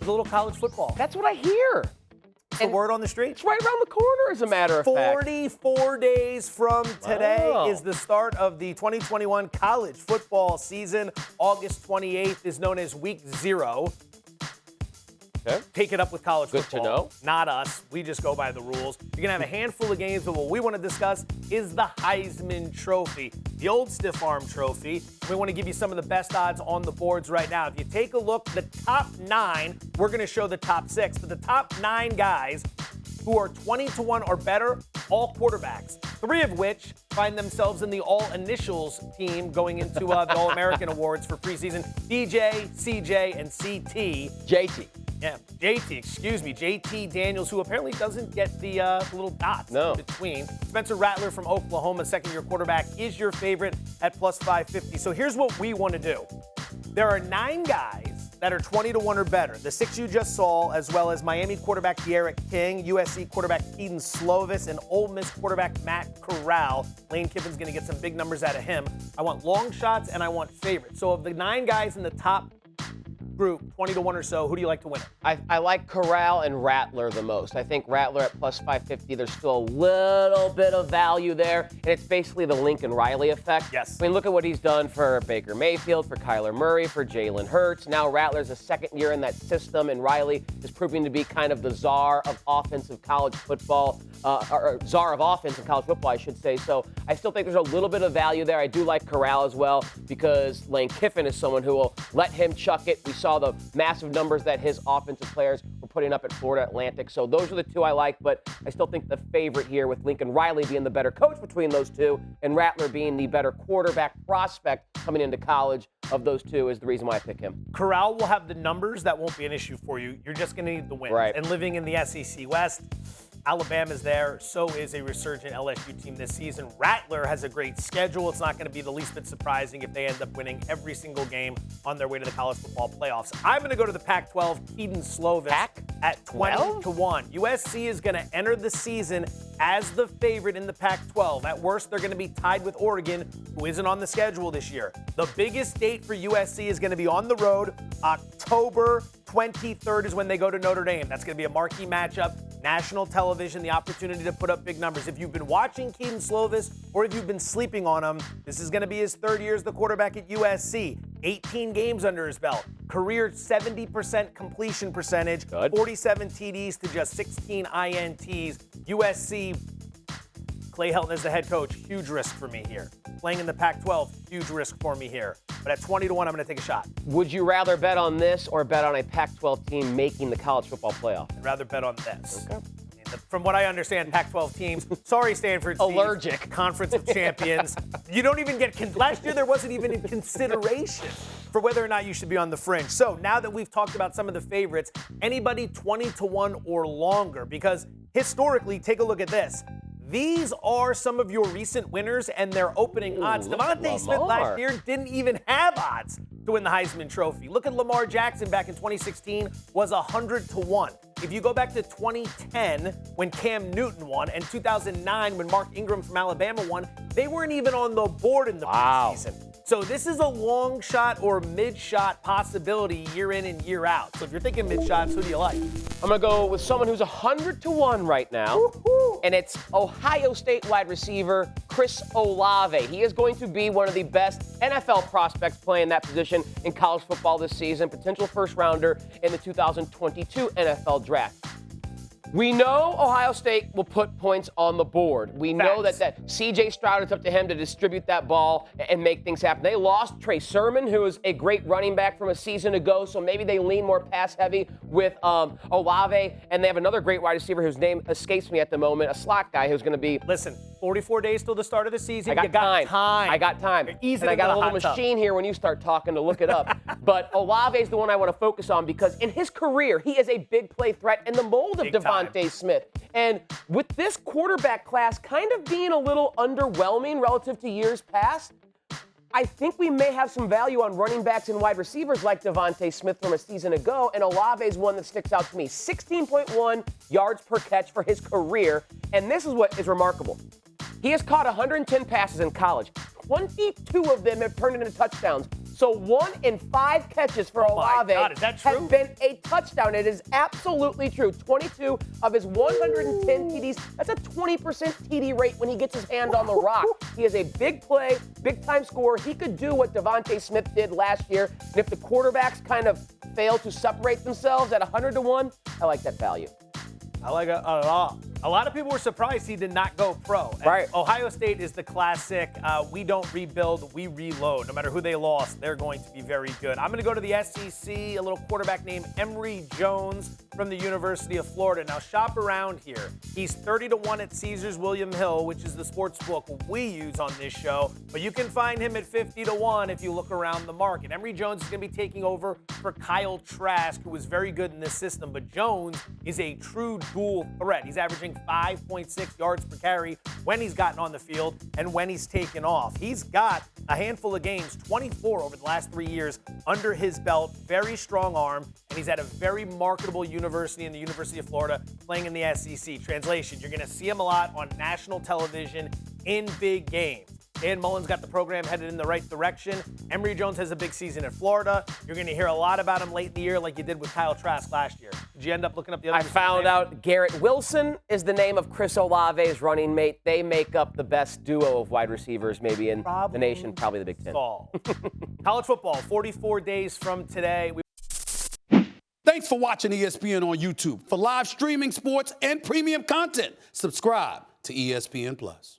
with a little college football. That's what I hear. It's the word on the street. It's right around the corner, as a matter of fact. 44 days from today Wow. is the start of the 2021 college football season. August 28th is known as Week 0. Okay. Take it up with college Good football. to know. Not us. We just go by the rules. You're going to have a handful of games, but what we want to discuss is the Heisman Trophy, the old stiff arm trophy. We want to give you some of the best odds on the boards right now. If you take a look, the top 9, we're going to show the top 6, but the top 9 guys who are 20-1 or better, all quarterbacks, 3 of which find themselves in the all-initials team going into the All-American Awards for preseason. DJ, CJ, and CT. JT. Yeah, JT Daniels, who apparently doesn't get the little dots in between. Spencer Rattler from Oklahoma, second-year quarterback, is your favorite at plus 550. So here's what we want to do. There are 9 guys that are 20-1 or better. The 6 you just saw, as well as Miami quarterback D'Eriq King, USC quarterback Kedon Slovis, and Ole Miss quarterback Matt Corral. Lane Kiffin's going to get some big numbers out of him. I want long shots and I want favorites. So of the 9 guys in the top group, 20-1 or so, who do you like to win it? I like Corral and Rattler the most. I think Rattler at plus 550, there's still a little bit of value there, and it's basically the Lincoln Riley effect. Yes. I mean, look at what he's done for Baker Mayfield, for Kyler Murray, for Jalen Hurts. Now Rattler's a second year in that system, and Riley is proving to be kind of the czar of offensive college football, or czar of offense in college football, I should say. So I still think there's a little bit of value there. I do like Corral as well because Lane Kiffin is someone who will let him chuck it. We saw the massive numbers that his offensive players were putting up at Florida Atlantic. So those are the 2 I like, but I still think the favorite here with Lincoln Riley being the better coach between those 2 and Rattler being the better quarterback prospect coming into college of those 2 is the reason why I pick him. Corral will have the numbers. That won't be an issue for you. You're just going to need the wins. Right. And living in the SEC West, Alabama's there. So is a resurgent LSU team this season. Rattler has a great schedule. It's not going to be the least bit surprising if they end up winning every single game on their way to the college football playoffs. I'm going to go to the Pac-12, Kedon Slovis at 20-1. USC is going to enter the season as the favorite in the Pac-12. At worst, they're going to be tied with Oregon, who isn't on the schedule this year. The biggest date for USC is going to be on the road. October 23rd is when they go to Notre Dame. That's going to be a marquee matchup. National television, the opportunity to put up big numbers. If you've been watching Kedon Slovis or if you've been sleeping on him, this is going to be his 3rd year as the quarterback at USC. 18 games under his belt. Career 70% completion percentage. Good. 47 TDs to just 16 INTs. USC, Clay Helton as the head coach, huge risk for me here. Playing in the Pac-12, huge risk for me here. But at 20-1, I'm going to take a shot. Would you rather bet on this or bet on a Pac-12 team making the college football playoff? I'd rather bet on this. Okay. From what I understand, Pac-12 teams, sorry, Stanford. Allergic. Conference of Champions. You don't even get, last year there wasn't even a consideration for whether or not you should be on the fringe. So now that we've talked about some of the favorites, anybody 20-1 or longer, because historically, take a look at this. These are some of your recent winners and their opening odds. DeVonta Smith last year didn't even have odds to win the Heisman Trophy. Look at Lamar Jackson back in 2016 was 100-1. If you go back to 2010 when Cam Newton won and 2009 when Mark Ingram from Alabama won, they weren't even on the board in the preseason. So this is a long shot or mid shot possibility year in and year out. So if you're thinking mid shots, who do you like? I'm going to go with someone who's 100-1 right now. Woo-hoo. And it's Ohio State wide receiver Chris Olave. He is going to be one of the best NFL prospects playing that position in college football this season, potential first rounder in the 2022 NFL draft. We know Ohio State will put points on the board. We know that C.J. Stroud, it's up to him to distribute that ball and make things happen. They lost Trey Sermon, who is a great running back from a season ago, so maybe they lean more pass-heavy with Olave, and they have another great wide receiver whose name escapes me at the moment, a slot guy who's going to be... Listen, 44 days till the start of the season. I got time. And I got a little machine here when you start talking to look it up. But Olave is the one I want to focus on because in his career, he is a big play threat in the mold of DeVonta Smith. And with this quarterback class kind of being a little underwhelming relative to years past, I think we may have some value on running backs and wide receivers like DeVonta Smith from a season ago, and Olave is one that sticks out to me. 16.1 yards per catch for his career, and this is what is remarkable. He has caught 110 passes in college. 22 of them have turned into touchdowns. So 1 in 5 catches for Olave is that true? have been a touchdown. It is absolutely true. 22 of his 110 TDs. That's a 20% TD rate when he gets his hand on the rock. He is a big play, big-time scorer. He could do what Devontae Smith did last year. And if the quarterbacks kind of fail to separate themselves at 100 to 1, I like that value. I like it a lot. A lot of people were surprised he did not go pro. And right. Ohio State is the classic, we don't rebuild, we reload. No matter who they lost, they're going to be very good. I'm going to go to the SEC, a little quarterback named Emory Jones from the University of Florida. Now, shop around here. He's 30 to 1 at Caesars William Hill, which is the sports book we use on this show. But you can find him at 50 to 1 if you look around the market. Emory Jones is going to be taking over for Kyle Trask, who was very good in this system. But Jones is a true dual threat. He's averaging 5.6 yards per carry when he's gotten on the field and when he's taken off. He's got a handful of games, 24 over the last 3 years, under his belt. Very strong arm, and he's at a very marketable university in the University of Florida, playing in the SEC. Translation, you're going to see him a lot on national television in big games. Dan Mullen's got the program headed in the right direction. Emory Jones has a big season in Florida. You're going to hear a lot about him late in the year like you did with Kyle Trask last year. Did you end up looking up the other? I found out Garrett Wilson is the name of Chris Olave's running mate. They make up the best duo of wide receivers maybe in the nation, probably the Big Ten. College football, 44 days from today. Thanks for watching ESPN on YouTube. For live streaming, sports, and premium content, subscribe to ESPN+.